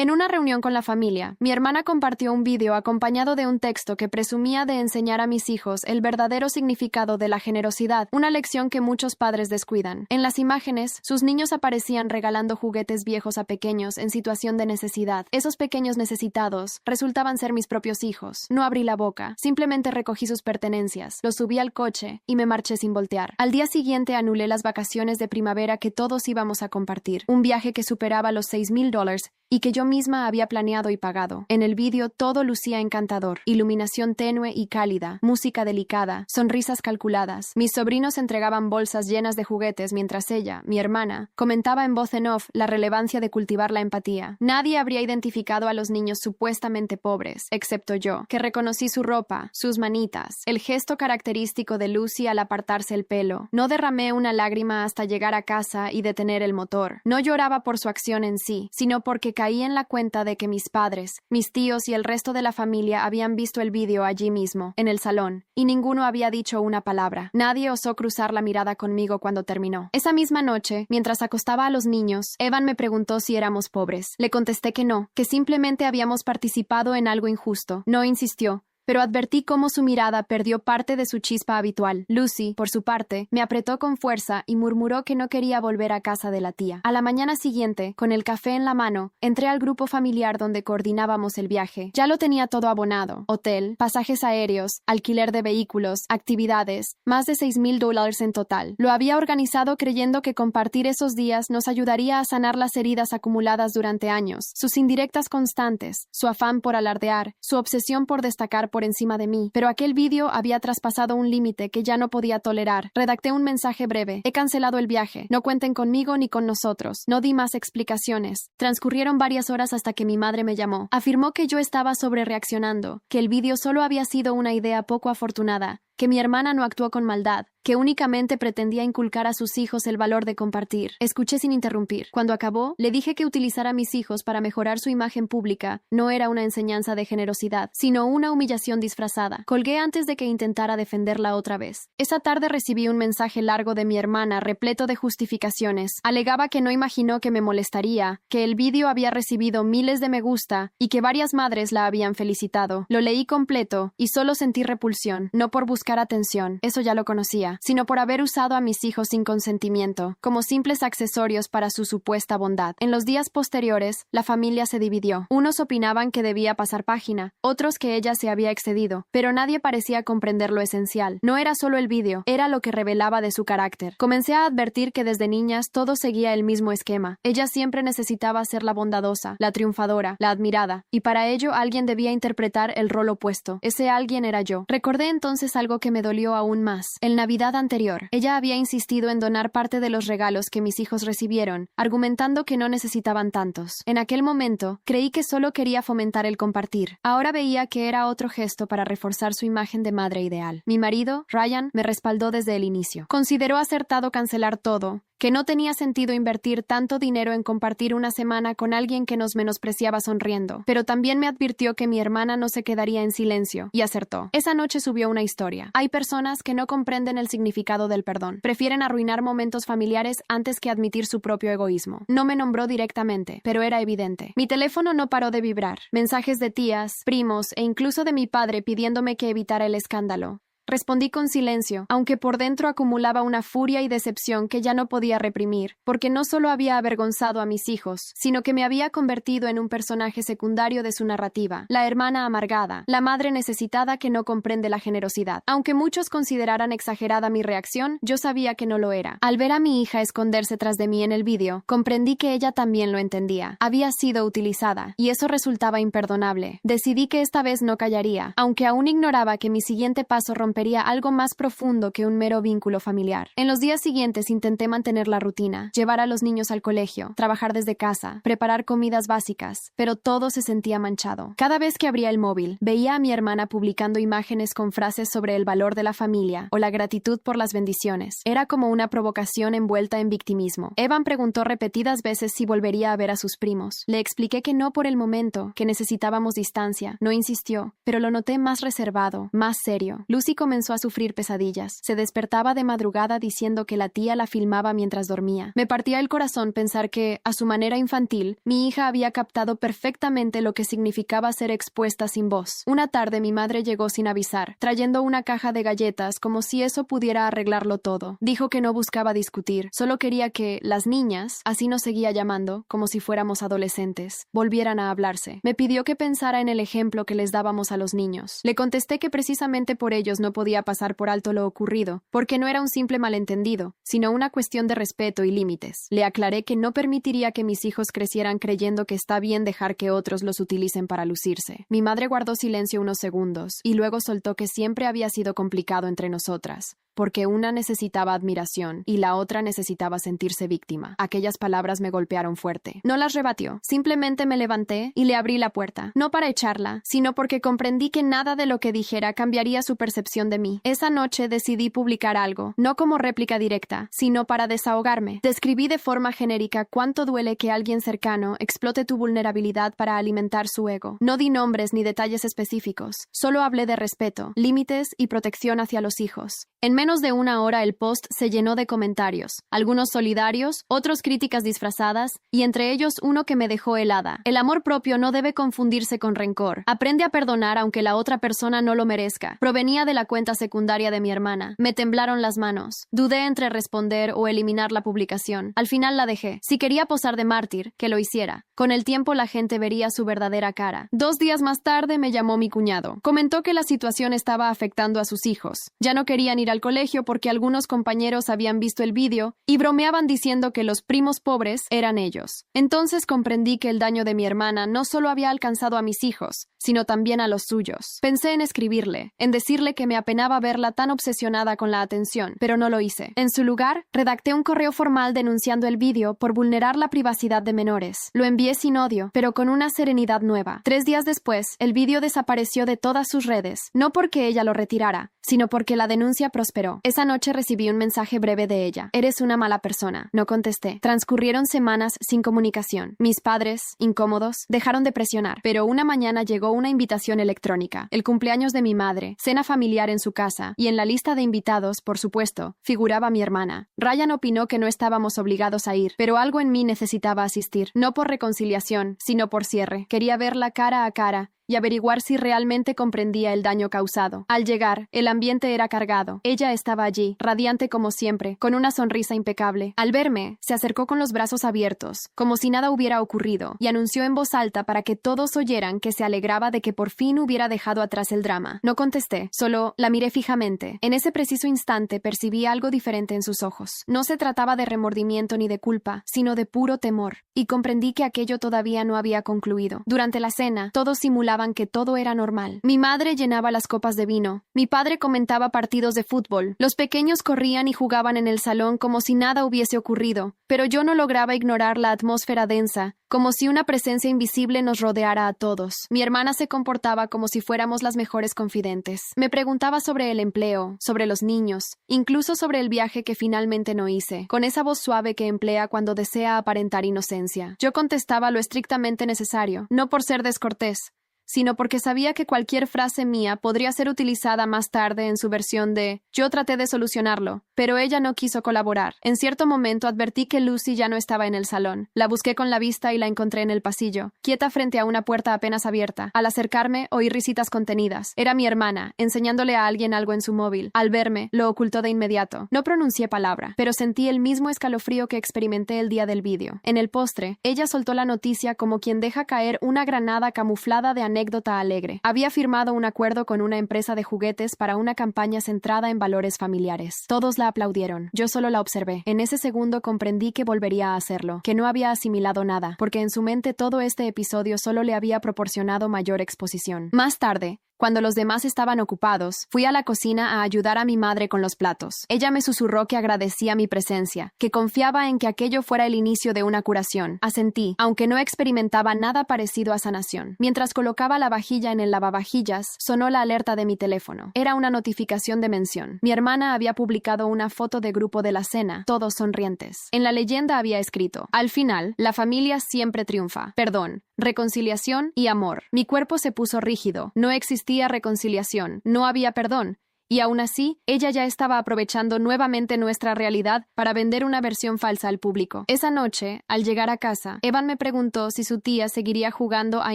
En una reunión con la familia, mi hermana compartió un video acompañado de un texto que presumía de enseñar a mis hijos el verdadero significado de la generosidad, una lección que muchos padres descuidan. En las imágenes, sus niños aparecían regalando juguetes viejos a pequeños en situación de necesidad. Esos pequeños necesitados resultaban ser mis propios hijos. No abrí la boca, simplemente recogí sus pertenencias, los subí al coche y me marché sin voltear. Al día siguiente anulé las vacaciones de primavera que todos íbamos a compartir, un viaje que superaba los $6,000 y que yo misma había planeado y pagado. En el vídeo todo lucía encantador, iluminación tenue y cálida, música delicada, sonrisas calculadas. Mis sobrinos entregaban bolsas llenas de juguetes mientras ella, mi hermana, comentaba en voz en off la relevancia de cultivar la empatía. Nadie habría identificado a los niños supuestamente pobres, excepto yo, que reconocí su ropa, sus manitas, el gesto característico de Lucy al apartarse el pelo. No derramé una lágrima hasta llegar a casa y detener el motor. No lloraba por su acción en sí, sino porque caí en la cuenta de que mis padres, mis tíos y el resto de la familia habían visto el vídeo allí mismo, en el salón, y ninguno había dicho una palabra. Nadie osó cruzar la mirada conmigo cuando terminó. Esa misma noche, mientras acostaba a los niños, Evan me preguntó si éramos pobres. Le contesté que no, que simplemente habíamos participado en algo injusto. No insistió, pero advertí cómo su mirada perdió parte de su chispa habitual. Lucy, por su parte, me apretó con fuerza y murmuró que no quería volver a casa de la tía. A la mañana siguiente, con el café en la mano, entré al grupo familiar donde coordinábamos el viaje. Ya lo tenía todo abonado: hotel, pasajes aéreos, alquiler de vehículos, actividades, más de $6,000 en total. Lo había organizado creyendo que compartir esos días nos ayudaría a sanar las heridas acumuladas durante años, sus indirectas constantes, su afán por alardear, su obsesión por destacar por encima de mí, pero aquel vídeo había traspasado un límite que ya no podía tolerar. Redacté un mensaje breve: he cancelado el viaje, no cuenten conmigo ni con nosotros. No di más explicaciones. Transcurrieron varias horas hasta que mi madre me llamó. Afirmó que yo estaba sobrereaccionando, que el vídeo solo había sido una idea poco afortunada, que mi hermana no actuó con maldad, que únicamente pretendía inculcar a sus hijos el valor de compartir. Escuché sin interrumpir. Cuando acabó, le dije que utilizar a mis hijos para mejorar su imagen pública no era una enseñanza de generosidad, sino una humillación disfrazada. Colgué antes de que intentara defenderla otra vez. Esa tarde recibí un mensaje largo de mi hermana repleto de justificaciones. Alegaba que no imaginó que me molestaría, que el vídeo había recibido miles de me gusta y que varias madres la habían felicitado. Lo leí completo y solo sentí repulsión, no por buscar atención, eso ya lo conocía, sino por haber usado a mis hijos sin consentimiento, como simples accesorios para su supuesta bondad. En los días posteriores, la familia se dividió. Unos opinaban que debía pasar página, otros que ella se había excedido, pero nadie parecía comprender lo esencial. No era solo el vídeo, era lo que revelaba de su carácter. Comencé a advertir que desde niñas todo seguía el mismo esquema. Ella siempre necesitaba ser la bondadosa, la triunfadora, la admirada, y para ello alguien debía interpretar el rol opuesto. Ese alguien era yo. Recordé entonces algo que me dolió aún más. En Navidad anterior, ella había insistido en donar parte de los regalos que mis hijos recibieron, argumentando que no necesitaban tantos. En aquel momento, creí que solo quería fomentar el compartir. Ahora veía que era otro gesto para reforzar su imagen de madre ideal. Mi marido, Ryan, me respaldó desde el inicio. Consideró acertado cancelar todo, que no tenía sentido invertir tanto dinero en compartir una semana con alguien que nos menospreciaba sonriendo, pero también me advirtió que mi hermana no se quedaría en silencio, y acertó. Esa noche subió una historia. Hay personas que no comprenden el significado del perdón. Prefieren arruinar momentos familiares antes que admitir su propio egoísmo. No me nombró directamente, pero era evidente. Mi teléfono no paró de vibrar. Mensajes de tías, primos e incluso de mi padre pidiéndome que evitara el escándalo. Respondí con silencio, aunque por dentro acumulaba una furia y decepción que ya no podía reprimir, porque no solo había avergonzado a mis hijos, sino que me había convertido en un personaje secundario de su narrativa, la hermana amargada, la madre necesitada que no comprende la generosidad. Aunque muchos consideraran exagerada mi reacción, yo sabía que no lo era. Al ver a mi hija esconderse tras de mí en el vídeo, comprendí que ella también lo entendía. Había sido utilizada, y eso resultaba imperdonable. Decidí que esta vez no callaría, aunque aún ignoraba que mi siguiente paso rompería algo más profundo que un mero vínculo familiar. En los días siguientes intenté mantener la rutina, llevar a los niños al colegio, trabajar desde casa, preparar comidas básicas, pero todo se sentía manchado. Cada vez que abría el móvil, veía a mi hermana publicando imágenes con frases sobre el valor de la familia o la gratitud por las bendiciones. Era como una provocación envuelta en victimismo. Evan preguntó repetidas veces si volvería a ver a sus primos. Le expliqué que no por el momento, que necesitábamos distancia. No insistió, pero lo noté más reservado, más serio. Lucy comenzó a sufrir pesadillas. Se despertaba de madrugada diciendo que la tía la filmaba mientras dormía. Me partía el corazón pensar que, a su manera infantil, mi hija había captado perfectamente lo que significaba ser expuesta sin voz. Una tarde mi madre llegó sin avisar, trayendo una caja de galletas como si eso pudiera arreglarlo todo. Dijo que no buscaba discutir, solo quería que las niñas, así nos seguía llamando, como si fuéramos adolescentes, volvieran a hablarse. Me pidió que pensara en el ejemplo que les dábamos a los niños. Le contesté que precisamente por ellos no podía pasar por alto lo ocurrido, porque no era un simple malentendido, sino una cuestión de respeto y límites. Le aclaré que no permitiría que mis hijos crecieran creyendo que está bien dejar que otros los utilicen para lucirse. Mi madre guardó silencio unos segundos, y luego soltó que siempre había sido complicado entre nosotras, porque una necesitaba admiración y la otra necesitaba sentirse víctima. Aquellas palabras me golpearon fuerte. No las rebatió. Simplemente me levanté y le abrí la puerta. No para echarla, sino porque comprendí que nada de lo que dijera cambiaría su percepción de mí. Esa noche decidí publicar algo, no como réplica directa, sino para desahogarme. Describí de forma genérica cuánto duele que alguien cercano explote tu vulnerabilidad para alimentar su ego. No di nombres ni detalles específicos. Solo hablé de respeto, límites y protección hacia los hijos. En menos de una hora el post se llenó de comentarios, algunos solidarios, otros críticas disfrazadas, y entre ellos uno que me dejó helada. El amor propio no debe confundirse con rencor. Aprende a perdonar aunque la otra persona no lo merezca. Provenía de la cuenta secundaria de mi hermana. Me temblaron las manos. Dudé entre responder o eliminar la publicación. Al final la dejé. Si quería posar de mártir, que lo hiciera. Con el tiempo la gente vería su verdadera cara. 2 días más tarde me llamó mi cuñado. Comentó que la situación estaba afectando a sus hijos. Ya no querían ir al colegio porque algunos compañeros habían visto el vídeo y bromeaban diciendo que los primos pobres eran ellos. Entonces comprendí que el daño de mi hermana no solo había alcanzado a mis hijos, sino también a los suyos. Pensé en escribirle, en decirle que me apenaba verla tan obsesionada con la atención, pero no lo hice. En su lugar, redacté un correo formal denunciando el vídeo por vulnerar la privacidad de menores. Lo envié sin odio, pero con una serenidad nueva. 3 días después, el vídeo desapareció de todas sus redes, no porque ella lo retirara, sino porque la denuncia prosperó. Esa noche recibí un mensaje breve de ella. Eres una mala persona. No contesté. Transcurrieron semanas sin comunicación. Mis padres, incómodos, dejaron de presionar, pero una mañana llegó una invitación electrónica. El cumpleaños de mi madre, cena familiar en su casa, y en la lista de invitados, por supuesto, figuraba mi hermana. Ryan opinó que no estábamos obligados a ir, pero algo en mí necesitaba asistir, no por reconciliación, sino por cierre. Quería verla cara a cara y averiguar si realmente comprendía el daño causado. Al llegar, el ambiente era cargado. Ella estaba allí, radiante como siempre, con una sonrisa impecable. Al verme, se acercó con los brazos abiertos, como si nada hubiera ocurrido, y anunció en voz alta para que todos oyeran que se alegraba de que por fin hubiera dejado atrás el drama. No contesté, solo la miré fijamente. En ese preciso instante percibí algo diferente en sus ojos. No se trataba de remordimiento ni de culpa, sino de puro temor, y comprendí que aquello todavía no había concluido. Durante la cena, todos simulaban que todo era normal. Mi madre llenaba las copas de vino. Mi padre comentaba partidos de fútbol. Los pequeños corrían y jugaban en el salón como si nada hubiese ocurrido, pero yo no lograba ignorar la atmósfera densa, como si una presencia invisible nos rodeara a todos. Mi hermana se comportaba como si fuéramos las mejores confidentes. Me preguntaba sobre el empleo, sobre los niños, incluso sobre el viaje que finalmente no hice, con esa voz suave que emplea cuando desea aparentar inocencia. Yo contestaba lo estrictamente necesario, no por ser descortés, sino porque sabía que cualquier frase mía podría ser utilizada más tarde en su versión de «yo traté de solucionarlo», pero ella no quiso colaborar. En cierto momento advertí que Lucy ya no estaba en el salón. La busqué con la vista y la encontré en el pasillo, quieta frente a una puerta apenas abierta. Al acercarme, oí risitas contenidas. Era mi hermana, enseñándole a alguien algo en su móvil. Al verme, lo ocultó de inmediato. No pronuncié palabra, pero sentí el mismo escalofrío que experimenté el día del vídeo. En el postre, ella soltó la noticia como quien deja caer una granada camuflada de anécdota alegre. Había firmado un acuerdo con una empresa de juguetes para una campaña centrada en valores familiares. Todos la aplaudieron. Yo solo la observé. En ese segundo comprendí que volvería a hacerlo, que no había asimilado nada, porque en su mente todo este episodio solo le había proporcionado mayor exposición. Más tarde, cuando los demás estaban ocupados, fui a la cocina a ayudar a mi madre con los platos. Ella me susurró que agradecía mi presencia, que confiaba en que aquello fuera el inicio de una curación. Asentí, aunque no experimentaba nada parecido a sanación. Mientras colocaba la vajilla en el lavavajillas, sonó la alerta de mi teléfono. Era una notificación de mención. Mi hermana había publicado una foto de grupo de la cena, todos sonrientes. En la leyenda había escrito: al final, la familia siempre triunfa. Perdón, reconciliación y amor. Mi cuerpo se puso rígido. No existía reconciliación, no había perdón, Y aún así, ella ya estaba aprovechando nuevamente nuestra realidad para vender una versión falsa al público. Esa noche, al llegar a casa, Evan me preguntó si su tía seguiría jugando a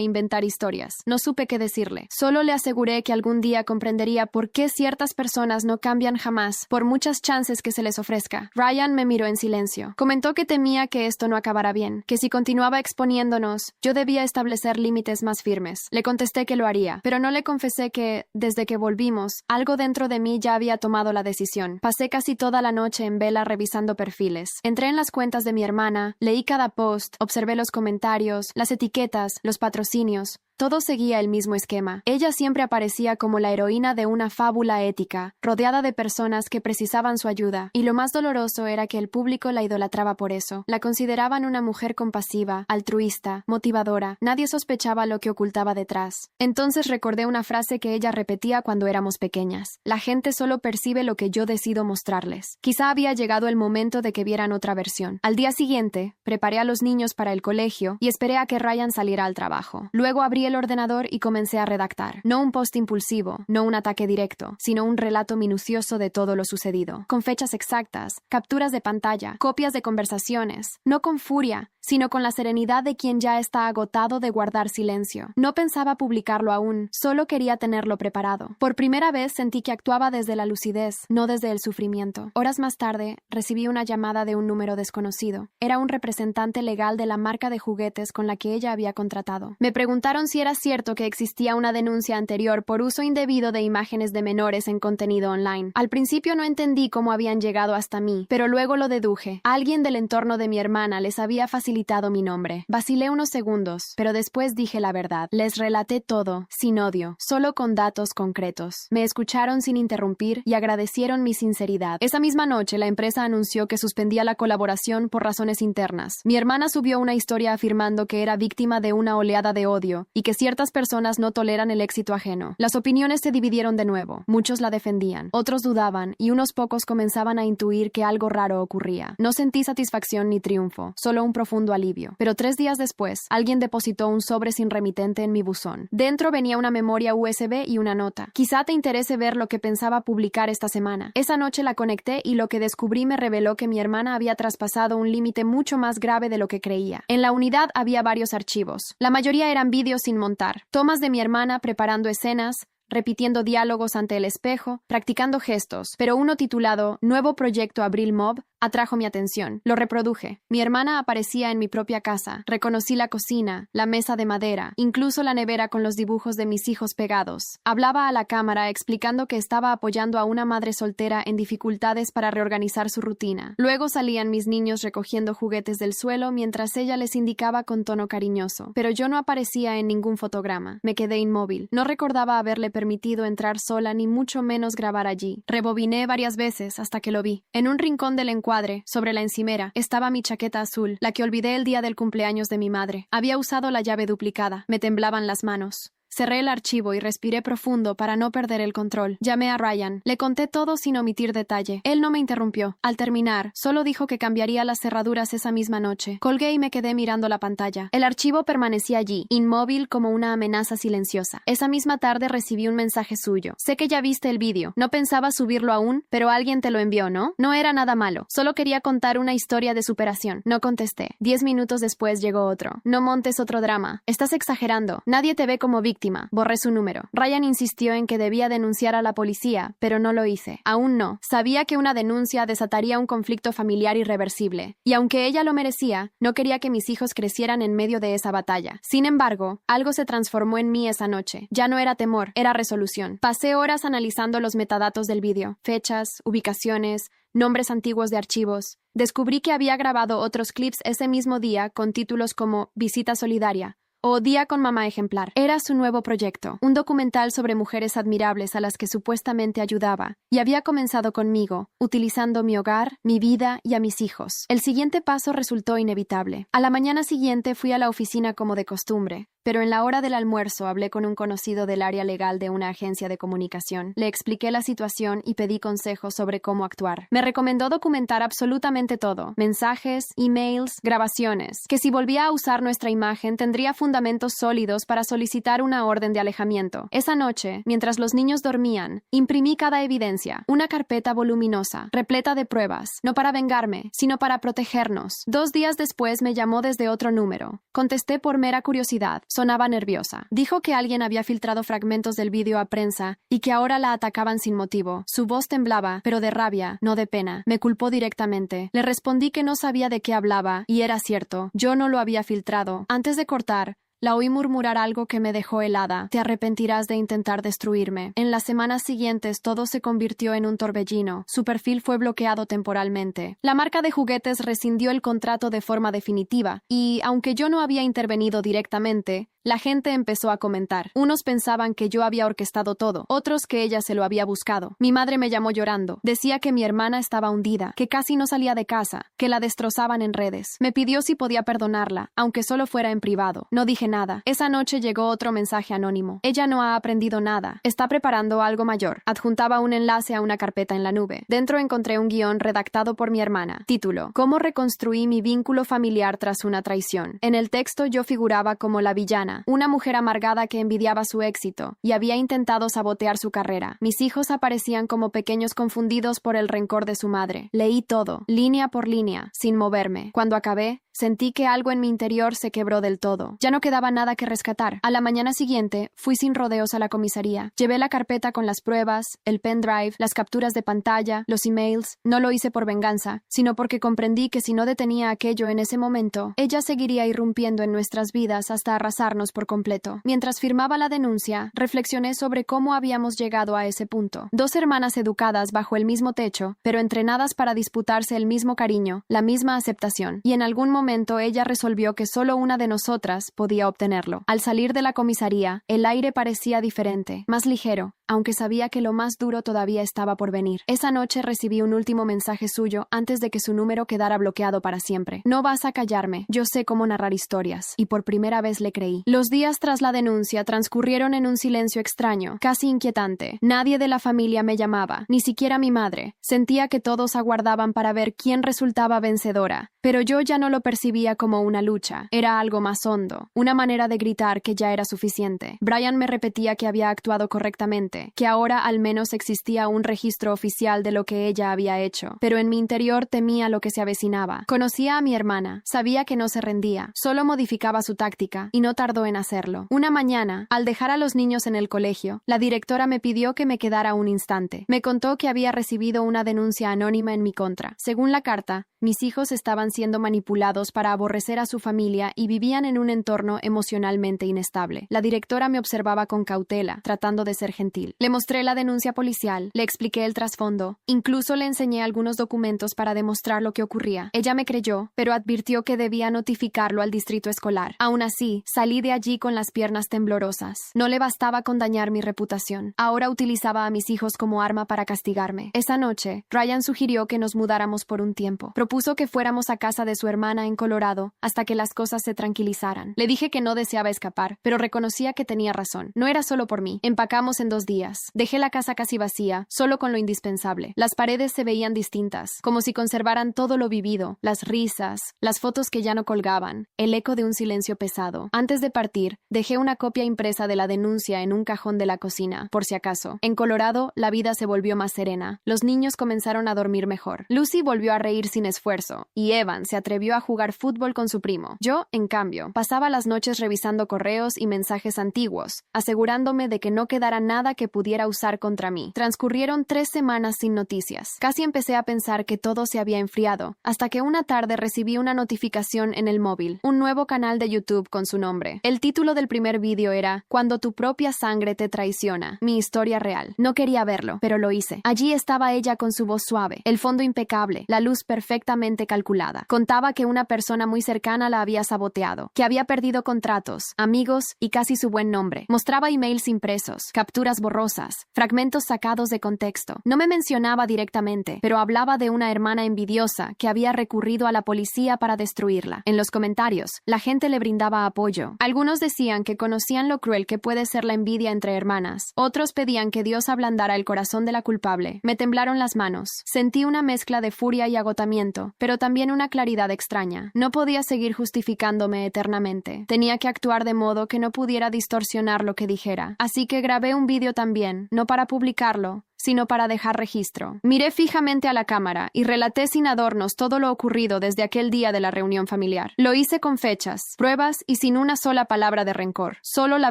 inventar historias. No supe qué decirle. Solo le aseguré que algún día comprendería por qué ciertas personas no cambian jamás, por muchas chances que se les ofrezca. Ryan me miró en silencio. Comentó que temía que esto no acabara bien, que si continuaba exponiéndonos, yo debía establecer límites más firmes. Le contesté que lo haría, pero no le confesé que, desde que volvimos, algo dentro de mí ya había tomado la decisión. Pasé casi toda la noche en vela revisando perfiles. Entré en las cuentas de mi hermana, leí cada post, observé los comentarios, las etiquetas, los patrocinios. Todo seguía el mismo esquema. Ella siempre aparecía como la heroína de una fábula ética, rodeada de personas que precisaban su ayuda, y lo más doloroso era que el público la idolatraba por eso. La consideraban una mujer compasiva, altruista, motivadora. Nadie sospechaba lo que ocultaba detrás. Entonces recordé una frase que ella repetía cuando éramos pequeñas. La gente solo percibe lo que yo decido mostrarles. Quizá había llegado el momento de que vieran otra versión. Al día siguiente, preparé a los niños para el colegio y esperé a que Ryan saliera al trabajo. Luego abrí el ordenador y comencé a redactar. No un post impulsivo, no un ataque directo, sino un relato minucioso de todo lo sucedido, con fechas exactas, capturas de pantalla, copias de conversaciones, no con furia, sino con la serenidad de quien ya está agotado de guardar silencio. No pensaba publicarlo aún, solo quería tenerlo preparado. Por primera vez sentí que actuaba desde la lucidez, no desde el sufrimiento. Horas más tarde, recibí una llamada de un número desconocido. Era un representante legal de la marca de juguetes con la que ella había contratado. Me preguntaron si era cierto que existía una denuncia anterior por uso indebido de imágenes de menores en contenido online. Al principio no entendí cómo habían llegado hasta mí, pero luego lo deduje. Alguien del entorno de mi hermana les había facilitado mi nombre. Vacilé unos segundos, pero después dije la verdad. Les relaté todo, sin odio, solo con datos concretos. Me escucharon sin interrumpir y agradecieron mi sinceridad. Esa misma noche, la empresa anunció que suspendía la colaboración por razones internas. Mi hermana subió una historia afirmando que era víctima de una oleada de odio y que ciertas personas no toleran el éxito ajeno. Las opiniones se dividieron de nuevo. Muchos la defendían, otros dudaban y unos pocos comenzaban a intuir que algo raro ocurría. No sentí satisfacción ni triunfo, solo un profundo alivio. Pero 3 días después, alguien depositó un sobre sin remitente en mi buzón. Dentro venía una memoria USB y una nota. Quizá te interese ver lo que pensaba publicar esta semana. Esa noche la conecté y lo que descubrí me reveló que mi hermana había traspasado un límite mucho más grave de lo que creía. En la unidad había varios archivos. La mayoría eran vídeos sin montar, tomas de mi hermana preparando escenas, repitiendo diálogos ante el espejo, practicando gestos, pero uno titulado Nuevo Proyecto Abril Mob atrajo mi atención. Lo reproduje. Mi hermana aparecía en mi propia casa. Reconocí la cocina, la mesa de madera, incluso la nevera con los dibujos de mis hijos pegados. Hablaba a la cámara explicando que estaba apoyando a una madre soltera en dificultades para reorganizar su rutina. Luego salían mis niños recogiendo juguetes del suelo mientras ella les indicaba con tono cariñoso. Pero yo no aparecía en ningún fotograma. Me quedé inmóvil. No recordaba haberle permitido entrar sola ni mucho menos grabar allí. Rebobiné varias veces hasta que lo vi. En un rincón del encuadre, sobre la encimera, estaba mi chaqueta azul, la que olvidé el día del cumpleaños de mi madre. Había usado la llave duplicada. Me temblaban las manos. Cerré el archivo y respiré profundo para no perder el control. Llamé a Ryan. Le conté todo sin omitir detalle. Él no me interrumpió. Al terminar, solo dijo que cambiaría las cerraduras esa misma noche. Colgué y me quedé mirando la pantalla. El archivo permanecía allí, inmóvil como una amenaza silenciosa. Esa misma tarde recibí un mensaje suyo. Sé que ya viste el vídeo. No pensaba subirlo aún, pero alguien te lo envió, ¿no? No era nada malo. Solo quería contar una historia de superación. No contesté. 10 minutos después llegó otro. No montes otro drama. Estás exagerando. Nadie te ve como víctima. Borré su número. Ryan insistió en que debía denunciar a la policía, pero no lo hice. Aún no. Sabía que una denuncia desataría un conflicto familiar irreversible. Y aunque ella lo merecía, no quería que mis hijos crecieran en medio de esa batalla. Sin embargo, algo se transformó en mí esa noche. Ya no era temor, era resolución. Pasé horas analizando los metadatos del vídeo. Fechas, ubicaciones, nombres antiguos de archivos. Descubrí que había grabado otros clips ese mismo día con títulos como Visita Solidaria o Día con Mamá Ejemplar. Era su nuevo proyecto, un documental sobre mujeres admirables a las que supuestamente ayudaba, y había comenzado conmigo, utilizando mi hogar, mi vida y a mis hijos. El siguiente paso resultó inevitable. A la mañana siguiente fui a la oficina como de costumbre. pero en la hora del almuerzo hablé con un conocido del área legal de una agencia de comunicación. Le expliqué la situación y pedí consejos sobre cómo actuar. Me recomendó documentar absolutamente todo: mensajes, emails, grabaciones, que si volvía a usar nuestra imagen tendría fundamentos sólidos para solicitar una orden de alejamiento. Esa noche, mientras los niños dormían, imprimí cada evidencia, una carpeta voluminosa, repleta de pruebas, no para vengarme, sino para protegernos. 2 días después me llamó desde otro número. Contesté por mera curiosidad. Sonaba nerviosa. Dijo que alguien había filtrado fragmentos del vídeo a prensa y que ahora la atacaban sin motivo. Su voz temblaba, pero de rabia, no de pena. Me culpó directamente. Le respondí que no sabía de qué hablaba, y era cierto. Yo no lo había filtrado. Antes de cortar, la oí murmurar algo que me dejó helada. Te arrepentirás de intentar destruirme. En las semanas siguientes todo se convirtió en un torbellino. Su perfil fue bloqueado temporalmente. La marca de juguetes rescindió el contrato de forma definitiva, y, aunque yo no había intervenido directamente, la gente empezó a comentar. Unos pensaban que yo había orquestado todo, otros que ella se lo había buscado. Mi madre me llamó llorando. Decía que mi hermana estaba hundida, que casi no salía de casa, que la destrozaban en redes. Me pidió si podía perdonarla, aunque solo fuera en privado. No dije nada. Esa noche llegó otro mensaje anónimo. Ella no ha aprendido nada. Está preparando algo mayor. Adjuntaba un enlace a una carpeta en la nube. Dentro encontré un guión redactado por mi hermana. Título: ¿Cómo reconstruí mi vínculo familiar tras una traición? En el texto yo figuraba como la villana, una mujer amargada que envidiaba su éxito y había intentado sabotear su carrera. Mis hijos aparecían como pequeños confundidos por el rencor de su madre. Leí todo, línea por línea, sin moverme. Cuando acabé, sentí que algo en mi interior se quebró del todo. Ya no quedaba nada que rescatar. A la mañana siguiente, fui sin rodeos a la comisaría. Llevé la carpeta con las pruebas, el pendrive, las capturas de pantalla, los emails. No lo hice por venganza, sino porque comprendí que si no detenía aquello en ese momento, ella seguiría irrumpiendo en nuestras vidas hasta arrasarnos por completo. Mientras firmaba la denuncia, reflexioné sobre cómo habíamos llegado a ese punto. 2 hermanas educadas bajo el mismo techo, pero entrenadas para disputarse el mismo cariño, la misma aceptación. Y en algún momento ella resolvió que solo una de nosotras podía obtenerlo. Al salir de la comisaría, el aire parecía diferente, más ligero, aunque sabía que lo más duro todavía estaba por venir. Esa noche recibí un último mensaje suyo antes de que su número quedara bloqueado para siempre. No vas a callarme, yo sé cómo narrar historias. Y por primera vez le creí. Los días tras la denuncia transcurrieron en un silencio extraño, casi inquietante. Nadie de la familia me llamaba, ni siquiera mi madre. Sentía que todos aguardaban para ver quién resultaba vencedora. Pero yo ya no lo percibía como una lucha. Era algo más hondo, una manera de gritar que ya era suficiente. Brian me repetía que había actuado correctamente, que ahora al menos existía un registro oficial de lo que ella había hecho. Pero en mi interior temía lo que se avecinaba. Conocía a mi hermana, sabía que no se rendía, solo modificaba su táctica, y no tardó en hacerlo. Una mañana, al dejar a los niños en el colegio, la directora me pidió que me quedara un instante. Me contó que había recibido una denuncia anónima en mi contra. Según la carta, mis hijos estaban siendo manipulados para aborrecer a su familia y vivían en un entorno emocionalmente inestable. La directora me observaba con cautela, tratando de ser gentil. Le mostré la denuncia policial, le expliqué el trasfondo, incluso le enseñé algunos documentos para demostrar lo que ocurría. Ella me creyó, pero advirtió que debía notificarlo al distrito escolar. Aún así, salí de allí con las piernas temblorosas. No le bastaba con dañar mi reputación. Ahora utilizaba a mis hijos como arma para castigarme. Esa noche, Ryan sugirió que nos mudáramos por un tiempo. Propuso que fuéramos a casa de su hermana en Colorado hasta que las cosas se tranquilizaran. Le dije que no deseaba escapar, pero reconocía que tenía razón. No era solo por mí. Empacamos en 2 días. Dejé la casa casi vacía, solo con lo indispensable. Las paredes se veían distintas, como si conservaran todo lo vivido, las risas, las fotos que ya no colgaban, el eco de un silencio pesado. Antes de partir, dejé una copia impresa de la denuncia en un cajón de la cocina, por si acaso. En Colorado, la vida se volvió más serena. Los niños comenzaron a dormir mejor. Lucy volvió a reír sin esfuerzo, y Evan se atrevió a jugar fútbol con su primo. Yo, en cambio, pasaba las noches revisando correos y mensajes antiguos, asegurándome de que no quedara nada que pudiera usar contra mí. Transcurrieron 3 semanas sin noticias. Casi empecé a pensar que todo se había enfriado, hasta que una tarde recibí una notificación en el móvil, un nuevo canal de YouTube con su nombre. El título del primer vídeo era «Cuando tu propia sangre te traiciona, mi historia real». No quería verlo, pero lo hice. Allí estaba ella con su voz suave, el fondo impecable, la luz perfectamente calculada. Contaba que una persona muy cercana la había saboteado, que había perdido contratos, amigos y casi su buen nombre. Mostraba emails impresos, capturas borrosas, fragmentos sacados de contexto. No me mencionaba directamente, pero hablaba de una hermana envidiosa que había recurrido a la policía para destruirla. En los comentarios, la gente le brindaba apoyo. Algunos decían que conocían lo cruel que puede ser la envidia entre hermanas. Otros pedían que Dios ablandara el corazón de la culpable. Me temblaron las manos. Sentí una mezcla de furia y agotamiento, pero también una claridad extraña. No podía seguir justificándome eternamente. Tenía que actuar de modo que no pudiera distorsionar lo que dijera. Así que grabé un vídeo también, no para publicarlo, sino para dejar registro. Miré fijamente a la cámara y relaté sin adornos todo lo ocurrido desde aquel día de la reunión familiar. Lo hice con fechas, pruebas y sin una sola palabra de rencor, solo la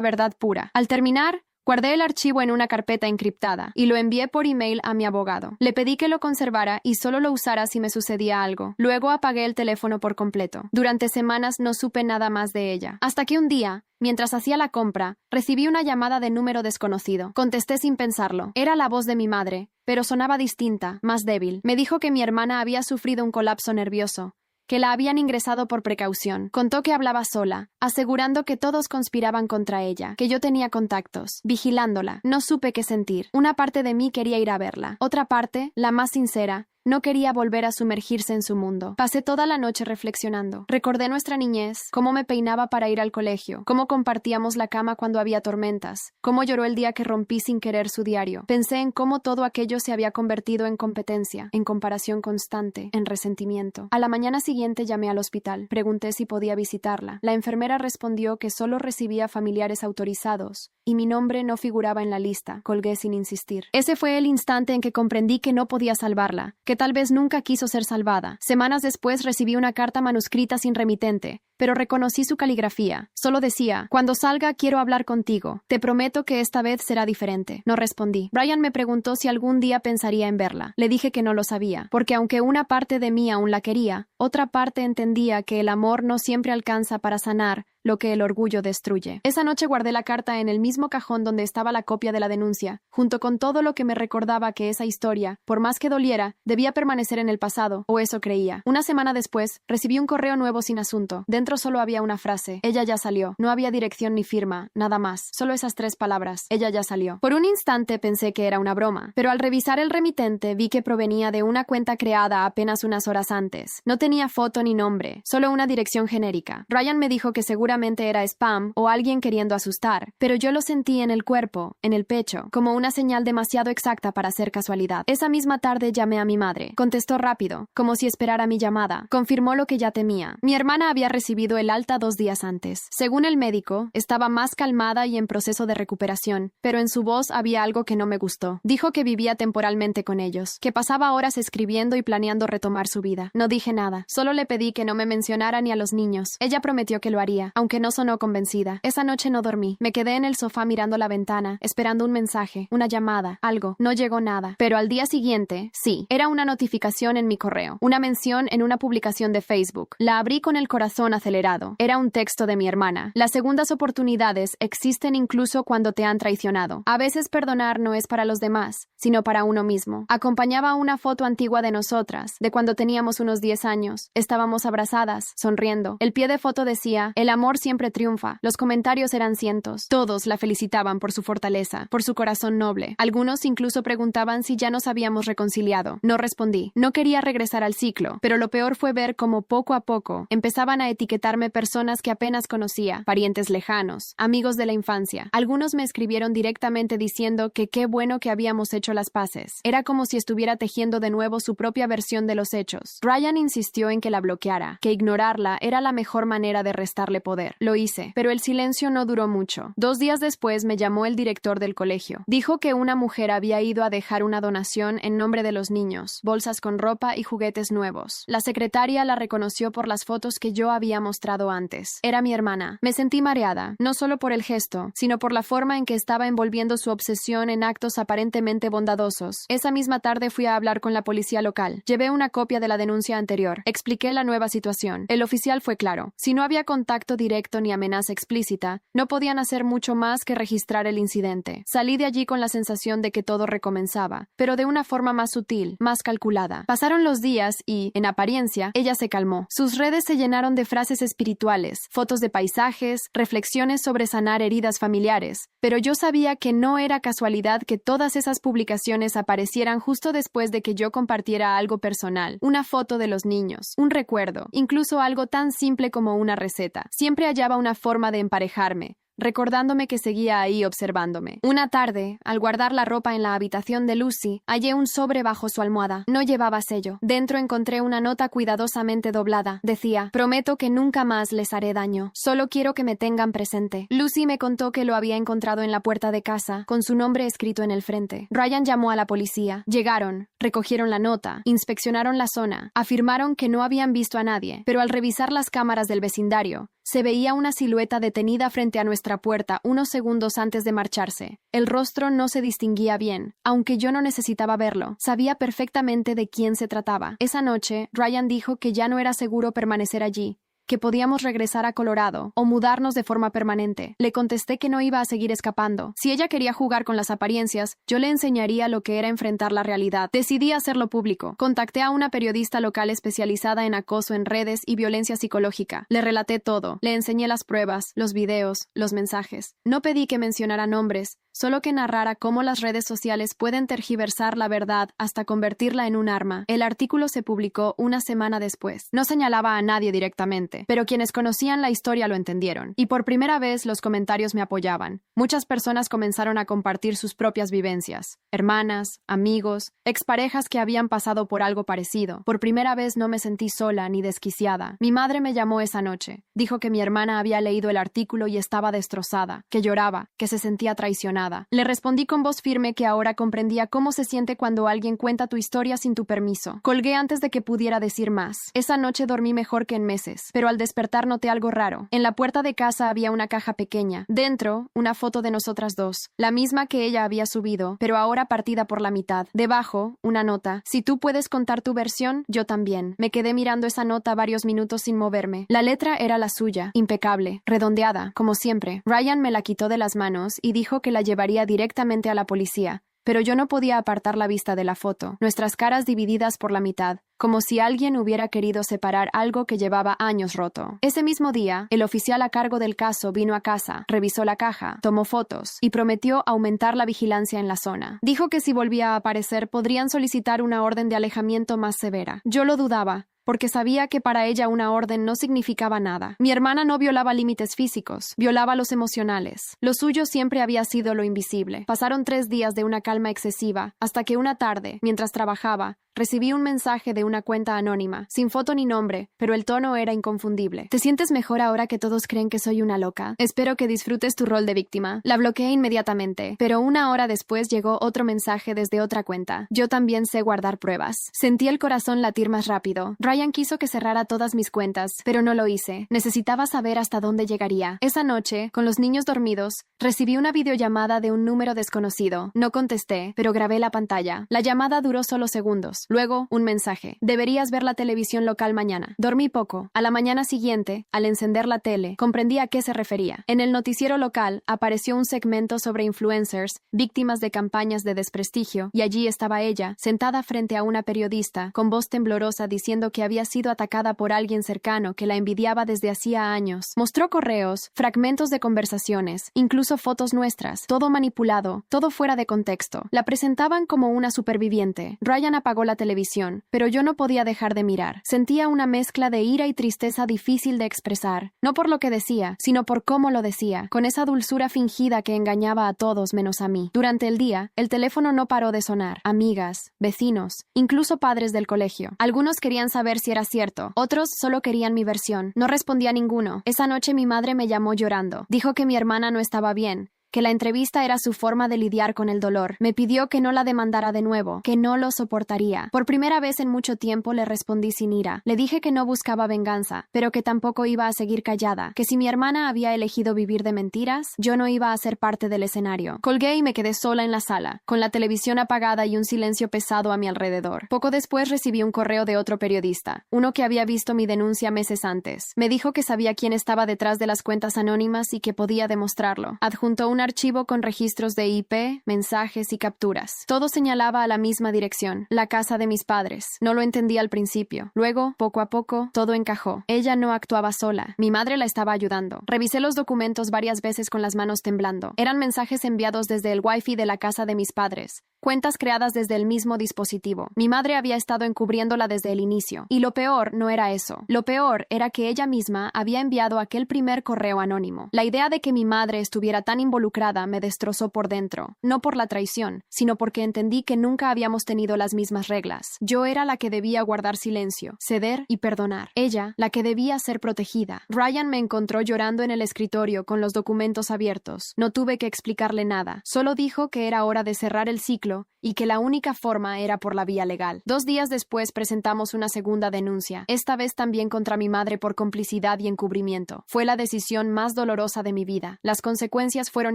verdad pura. Al terminar, guardé el archivo en una carpeta encriptada y lo envié por email a mi abogado. Le pedí que lo conservara y solo lo usara si me sucedía algo. Luego apagué el teléfono por completo. Durante semanas no supe nada más de ella. Hasta que un día, mientras hacía la compra, recibí una llamada de número desconocido. Contesté sin pensarlo. Era la voz de mi madre, pero sonaba distinta, más débil. Me dijo que mi hermana había sufrido un colapso nervioso, que la habían ingresado por precaución. Contó que hablaba sola, asegurando que todos conspiraban contra ella, que yo tenía contactos, vigilándola. No supe qué sentir. Una parte de mí quería ir a verla. Otra parte, la más sincera, no quería volver a sumergirse en su mundo. Pasé toda la noche reflexionando. Recordé nuestra niñez, cómo me peinaba para ir al colegio, cómo compartíamos la cama cuando había tormentas, cómo lloró el día que rompí sin querer su diario. Pensé en cómo todo aquello se había convertido en competencia, en comparación constante, en resentimiento. A la mañana siguiente llamé al hospital. Pregunté si podía visitarla. La enfermera respondió que solo recibía familiares autorizados y mi nombre no figuraba en la lista. Colgué sin insistir. Ese fue el instante en que comprendí que no podía salvarla, que tal vez nunca quiso ser salvada. Semanas después recibí una carta manuscrita sin remitente, pero reconocí su caligrafía. Solo decía: cuando salga quiero hablar contigo. Te prometo que esta vez será diferente. No respondí. Brian me preguntó si algún día pensaría en verla. Le dije que no lo sabía, porque aunque una parte de mí aún la quería, otra parte entendía que el amor no siempre alcanza para sanar lo que el orgullo destruye. Esa noche guardé la carta en el mismo cajón donde estaba la copia de la denuncia, junto con todo lo que me recordaba que esa historia, por más que doliera, debía permanecer en el pasado, o eso creía. Una semana después, recibí un correo nuevo sin asunto. Dentro solo había una frase: ella ya salió. No había dirección ni firma, nada más. Solo esas 3 palabras: ella ya salió. Por un instante pensé que era una broma, pero al revisar el remitente vi que provenía de una cuenta creada apenas unas horas antes. No tenía foto ni nombre, solo una dirección genérica. Ryan me dijo que seguramente era spam o alguien queriendo asustar, pero yo lo sentí en el cuerpo, en el pecho, como una señal demasiado exacta para ser casualidad. Esa misma tarde llamé a mi madre. Contestó rápido, como si esperara mi llamada. Confirmó lo que ya temía. Mi hermana había recibido el alta 2 días antes. Según el médico, estaba más calmada y en proceso de recuperación, pero en su voz había algo que no me gustó. Dijo que vivía temporalmente con ellos, que pasaba horas escribiendo y planeando retomar su vida. No dije nada, solo le pedí que no me mencionara ni a los niños. Ella prometió que lo haría, aunque no sonó convencida. Esa noche no dormí. Me quedé en el sofá mirando la ventana, esperando un mensaje, una llamada, algo. No llegó nada. Pero al día siguiente, sí, era una notificación en mi correo, una mención en una publicación de Facebook. La abrí con el corazón acelerado. Era un texto de mi hermana. Las segundas oportunidades existen incluso cuando te han traicionado. A veces perdonar no es para los demás, sino para uno mismo. Acompañaba una foto antigua de nosotras, de cuando teníamos unos 10 años. Estábamos abrazadas, sonriendo. El pie de foto decía: el amor siempre triunfa. Los comentarios eran cientos. Todos la felicitaban por su fortaleza, por su corazón noble. Algunos incluso preguntaban si ya nos habíamos reconciliado. No respondí. No quería regresar al ciclo, pero lo peor fue ver cómo poco a poco empezaban a etiquetarme personas que apenas conocía, parientes lejanos, amigos de la infancia. Algunos me escribieron directamente diciendo que qué bueno que habíamos hecho las paces. Era como si estuviera tejiendo de nuevo su propia versión de los hechos. Brian insistió en que la bloqueara, que ignorarla era la mejor manera de restarle poder. Lo hice, pero el silencio no duró mucho. 2 días después me llamó el director del colegio. Dijo que una mujer había ido a dejar una donación en nombre de los niños, bolsas con ropa y juguetes nuevos. La secretaria la reconoció por las fotos que yo había mostrado antes. Era mi hermana. Me sentí mareada, no solo por el gesto, sino por la forma en que estaba envolviendo su obsesión en actos aparentemente bondadosos. Esa misma tarde fui a hablar con la policía local. Llevé una copia de la denuncia anterior. Expliqué la nueva situación. El oficial fue claro. Si no había contacto directo directo ni amenaza explícita, no podían hacer mucho más que registrar el incidente. Salí de allí con la sensación de que todo recomenzaba, pero de una forma más sutil, más calculada. Pasaron los días y, en apariencia, ella se calmó. Sus redes se llenaron de frases espirituales, fotos de paisajes, reflexiones sobre sanar heridas familiares, pero yo sabía que no era casualidad que todas esas publicaciones aparecieran justo después de que yo compartiera algo personal, una foto de los niños, un recuerdo, incluso algo tan simple como una receta. Siempre hallaba una forma de emparejarme, recordándome que seguía ahí observándome. Una tarde, al guardar la ropa en la habitación de Lucy, hallé un sobre bajo su almohada. No llevaba sello. Dentro encontré una nota cuidadosamente doblada. Decía: prometo que nunca más les haré daño. Solo quiero que me tengan presente. Lucy me contó que lo había encontrado en la puerta de casa, con su nombre escrito en el frente. Ryan llamó a la policía. Llegaron, recogieron la nota, inspeccionaron la zona, afirmaron que no habían visto a nadie, pero al revisar las cámaras del vecindario, se veía una silueta detenida frente a nuestra puerta unos segundos antes de marcharse. El rostro no se distinguía bien, aunque yo no necesitaba verlo. Sabía perfectamente de quién se trataba. Esa noche, Ryan dijo que ya no era seguro permanecer allí, que podíamos regresar a Colorado o mudarnos de forma permanente. Le contesté que no iba a seguir escapando. Si ella quería jugar con las apariencias, yo le enseñaría lo que era enfrentar la realidad. Decidí hacerlo público. Contacté a una periodista local especializada en acoso en redes y violencia psicológica. Le relaté todo. Le enseñé las pruebas, los videos, los mensajes. No pedí que mencionara nombres, solo que narrara cómo las redes sociales pueden tergiversar la verdad hasta convertirla en un arma. El artículo se publicó una semana después. No señalaba a nadie directamente, pero quienes conocían la historia lo entendieron. Y por primera vez los comentarios me apoyaban. Muchas personas comenzaron a compartir sus propias vivencias. Hermanas, amigos, exparejas que habían pasado por algo parecido. Por primera vez no me sentí sola ni desquiciada. Mi madre me llamó esa noche. Dijo que mi hermana había leído el artículo y estaba destrozada, que lloraba, que se sentía traicionada. Le respondí con voz firme que ahora comprendía cómo se siente cuando alguien cuenta tu historia sin tu permiso. Colgué antes de que pudiera decir más. Esa noche dormí mejor que en meses, pero al despertar noté algo raro. En la puerta de casa había una caja pequeña. Dentro, una foto de nosotras dos, la misma que ella había subido, pero ahora partida por la mitad. Debajo, una nota: si tú puedes contar tu versión, yo también. Me quedé mirando esa nota varios minutos sin moverme. La letra era la suya, impecable, redondeada, como siempre. Ryan me la quitó de las manos y dijo que la llevaría directamente a la policía, pero yo no podía apartar la vista de la foto, nuestras caras divididas por la mitad, como si alguien hubiera querido separar algo que llevaba años roto. Ese mismo día, el oficial a cargo del caso vino a casa, revisó la caja, tomó fotos y prometió aumentar la vigilancia en la zona. Dijo que si volvía a aparecer podrían solicitar una orden de alejamiento más severa. Yo lo dudaba, porque sabía que para ella una orden no significaba nada. Mi hermana no violaba límites físicos, violaba los emocionales. Lo suyo siempre había sido lo invisible. Pasaron 3 días de una calma excesiva, hasta que una tarde, mientras trabajaba, recibí un mensaje de una cuenta anónima, sin foto ni nombre, pero el tono era inconfundible. ¿Te sientes mejor ahora que todos creen que soy una loca? Espero que disfrutes tu rol de víctima. La bloqueé inmediatamente, pero una hora después llegó otro mensaje desde otra cuenta. Yo también sé guardar pruebas. Sentí el corazón latir más rápido. Ryan quiso que cerrara todas mis cuentas, pero no lo hice. Necesitaba saber hasta dónde llegaría. Esa noche, con los niños dormidos, recibí una videollamada de un número desconocido. No contesté, pero grabé la pantalla. La llamada duró solo segundos. Luego, un mensaje: deberías ver la televisión local mañana. Dormí poco. A la mañana siguiente, al encender la tele, comprendí a qué se refería. En el noticiero local apareció un segmento sobre influencers, víctimas de campañas de desprestigio, y allí estaba ella, sentada frente a una periodista, con voz temblorosa diciendo que había sido atacada por alguien cercano que la envidiaba desde hacía años. Mostró correos, fragmentos de conversaciones, incluso fotos nuestras, todo manipulado, todo fuera de contexto. La presentaban como una superviviente. Ryan apagó la televisión, pero yo no podía dejar de mirar. Sentía una mezcla de ira y tristeza difícil de expresar, no por lo que decía, sino por cómo lo decía, con esa dulzura fingida que engañaba a todos menos a mí. Durante el día, el teléfono no paró de sonar. Amigas, vecinos, incluso padres del colegio. Algunos querían saber si era cierto, otros solo querían mi versión. No respondí a ninguno. Esa noche mi madre me llamó llorando. Dijo que mi hermana no estaba bien, que la entrevista era su forma de lidiar con el dolor. Me pidió que no la demandara de nuevo, que no lo soportaría. Por primera vez en mucho tiempo le respondí sin ira. Le dije que no buscaba venganza, pero que tampoco iba a seguir callada, que si mi hermana había elegido vivir de mentiras, yo no iba a ser parte del escenario. Colgué y me quedé sola en la sala, con la televisión apagada y un silencio pesado a mi alrededor. Poco después recibí un correo de otro periodista, uno que había visto mi denuncia meses antes. Me dijo que sabía quién estaba detrás de las cuentas anónimas y que podía demostrarlo. Adjuntó un archivo con registros de IP, mensajes y capturas. Todo señalaba a la misma dirección, la casa de mis padres. No lo entendí al principio. Luego, poco a poco, todo encajó. Ella no actuaba sola. Mi madre la estaba ayudando. Revisé los documentos varias veces con las manos temblando. Eran mensajes enviados desde el Wi-Fi de la casa de mis padres. Cuentas creadas desde el mismo dispositivo. Mi madre había estado encubriéndola desde el inicio. Y lo peor no era eso. Lo peor era que ella misma había enviado aquel primer correo anónimo. La idea de que mi madre estuviera tan involucrada me destrozó por dentro. No por la traición, sino porque entendí que nunca habíamos tenido las mismas reglas. Yo era la que debía guardar silencio, ceder y perdonar. Ella, la que debía ser protegida. Ryan me encontró llorando en el escritorio con los documentos abiertos. No tuve que explicarle nada. Solo dijo que era hora de cerrar el ciclo y que la única forma era por la vía legal. 2 días después presentamos una segunda denuncia, esta vez también contra mi madre por complicidad y encubrimiento. Fue la decisión más dolorosa de mi vida. Las consecuencias fueron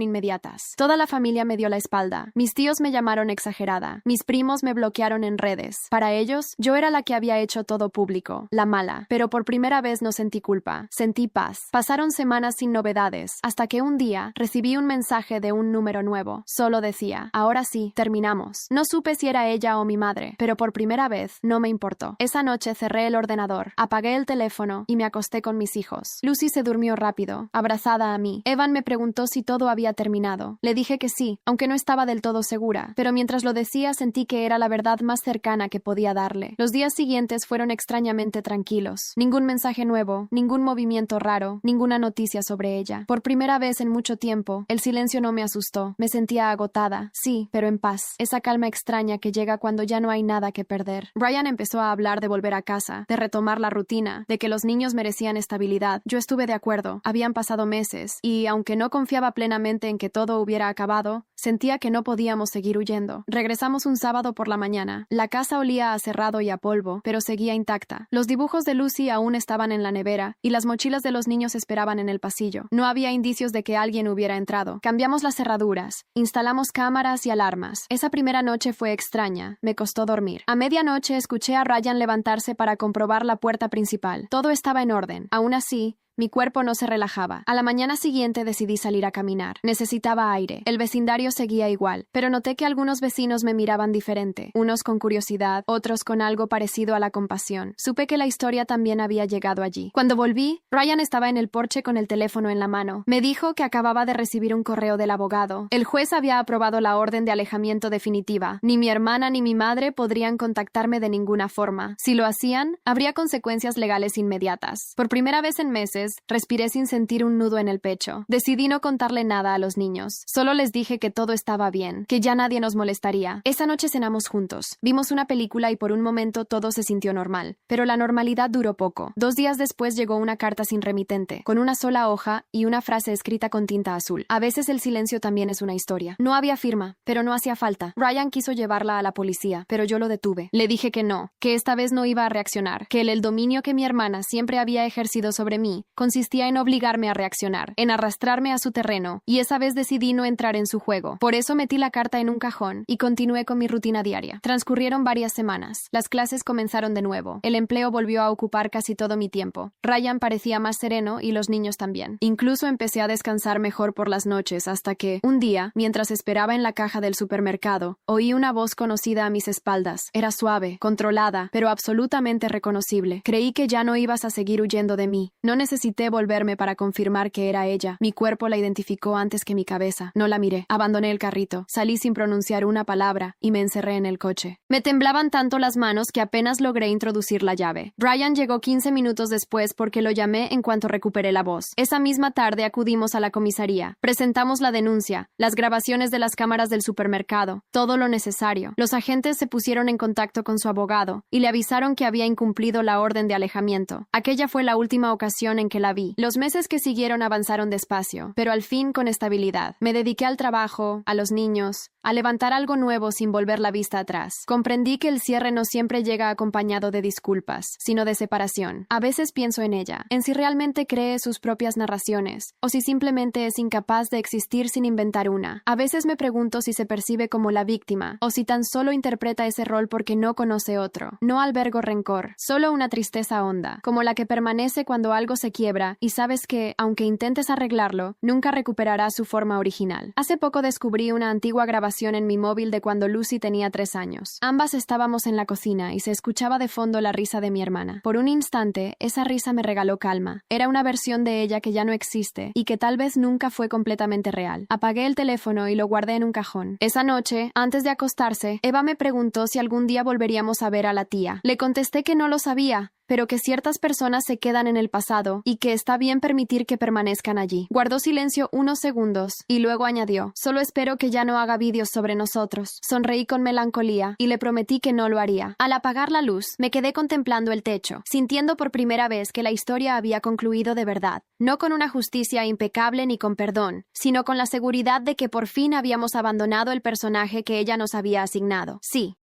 inmediatas. Toda la familia me dio la espalda. Mis tíos me llamaron exagerada. Mis primos me bloquearon en redes. Para ellos, yo era la que había hecho todo público, la mala. Pero por primera vez no sentí culpa. Sentí paz. Pasaron semanas sin novedades, hasta que un día recibí un mensaje de un número nuevo. Solo decía, ahora sí, terminamos. No supe si era ella o mi madre, pero por primera vez no me importó. Esa noche cerré el ordenador, apagué el teléfono y me acosté con mis hijos. Lucy se durmió rápido, abrazada a mí. Evan me preguntó si todo había terminado. Le dije que sí, aunque no estaba del todo segura, pero mientras lo decía sentí que era la verdad más cercana que podía darle. Los días siguientes fueron extrañamente tranquilos. Ningún mensaje nuevo, ningún movimiento raro, ninguna noticia sobre ella. Por primera vez en mucho tiempo, el silencio no me asustó. Me sentía agotada, sí, pero en paz. Esa calma extraña que llega cuando ya no hay nada que perder. Ryan empezó a hablar de volver a casa, de retomar la rutina, de que los niños merecían estabilidad. Yo estuve de acuerdo. Habían pasado meses, y aunque no confiaba plenamente en que todo hubiera acabado, sentía que no podíamos seguir huyendo. Regresamos un sábado por la mañana. La casa olía a cerrado y a polvo, pero seguía intacta. Los dibujos de Lucy aún estaban en la nevera, y las mochilas de los niños esperaban en el pasillo. No había indicios de que alguien hubiera entrado. Cambiamos las cerraduras, instalamos cámaras y alarmas. Esa primera noche fue extraña. Me costó dormir. A medianoche escuché a Ryan levantarse para comprobar la puerta principal. Todo estaba en orden. Aún así, mi cuerpo no se relajaba. A la mañana siguiente decidí salir a caminar. Necesitaba aire. El vecindario seguía igual, pero noté que algunos vecinos me miraban diferente. Unos con curiosidad, otros con algo parecido a la compasión. Supe que la historia también había llegado allí. Cuando volví, Ryan estaba en el porche con el teléfono en la mano. Me dijo que acababa de recibir un correo del abogado. El juez había aprobado la orden de alejamiento definitiva. Ni mi hermana ni mi madre podrían contactarme de ninguna forma. Si lo hacían, habría consecuencias legales inmediatas. Por primera vez en meses, respiré sin sentir un nudo en el pecho. Decidí no contarle nada a los niños. Solo les dije que todo estaba bien, que ya nadie nos molestaría. Esa noche cenamos juntos. Vimos una película y por un momento todo se sintió normal. Pero la normalidad duró poco. 2 días después llegó una carta sin remitente, con una sola hoja y una frase escrita con tinta azul. A veces el silencio también es una historia. No había firma, pero no hacía falta. Ryan quiso llevarla a la policía, pero yo lo detuve. Le dije que no, que esta vez no iba a reaccionar, que el dominio que mi hermana siempre había ejercido sobre mí consistía en obligarme a reaccionar, en arrastrarme a su terreno, y esa vez decidí no entrar en su juego. Por eso metí la carta en un cajón y continué con mi rutina diaria. Transcurrieron varias semanas. Las clases comenzaron de nuevo. El empleo volvió a ocupar casi todo mi tiempo. Ryan parecía más sereno y los niños también. Incluso empecé a descansar mejor por las noches hasta que, un día, mientras esperaba en la caja del supermercado, oí una voz conocida a mis espaldas. Era suave, controlada, pero absolutamente reconocible. Creí que ya no ibas a seguir huyendo de mí. No necesité volverme para confirmar que era ella. Mi cuerpo la identificó antes que mi cabeza. No la miré. Abandoné el carrito. Salí sin pronunciar una palabra y me encerré en el coche. Me temblaban tanto las manos que apenas logré introducir la llave. Ryan llegó 15 minutos después porque lo llamé en cuanto recuperé la voz. Esa misma tarde acudimos a la comisaría. Presentamos la denuncia, las grabaciones de las cámaras del supermercado, todo lo necesario. Los agentes se pusieron en contacto con su abogado y le avisaron que había incumplido la orden de alejamiento. Aquella fue la última ocasión en que la vi. Los meses que siguieron avanzaron despacio, pero al fin con estabilidad. Me dediqué al trabajo, a los niños, a levantar algo nuevo sin volver la vista atrás. Comprendí que el cierre no siempre llega acompañado de disculpas, sino de separación. A veces pienso en ella, en si realmente cree sus propias narraciones, o si simplemente es incapaz de existir sin inventar una. A veces me pregunto si se percibe como la víctima, o si tan solo interpreta ese rol porque no conoce otro. No albergo rencor, solo una tristeza honda, como la que permanece cuando algo se quiebra y sabes que, aunque intentes arreglarlo, nunca recuperará su forma original. Hace poco descubrí una antigua grabación en mi móvil de cuando Lucy tenía 3 años. Ambas estábamos en la cocina y se escuchaba de fondo la risa de mi hermana. Por un instante, esa risa me regaló calma. Era una versión de ella que ya no existe y que tal vez nunca fue completamente real. Apagué el teléfono y lo guardé en un cajón. Esa noche, antes de acostarse, Eva me preguntó si algún día volveríamos a ver a la tía. Le contesté que no lo sabía, pero que ciertas personas se quedan en el pasado y que está bien permitir que permanezcan allí. Guardó silencio unos segundos y luego añadió: solo espero que ya no haga vídeos sobre nosotros. Sonreí con melancolía y le prometí que no lo haría. Al apagar la luz, me quedé contemplando el techo, sintiendo por primera vez que la historia había concluido de verdad, no con una justicia impecable ni con perdón, sino con la seguridad de que por fin habíamos abandonado el personaje que ella nos había asignado. Sí,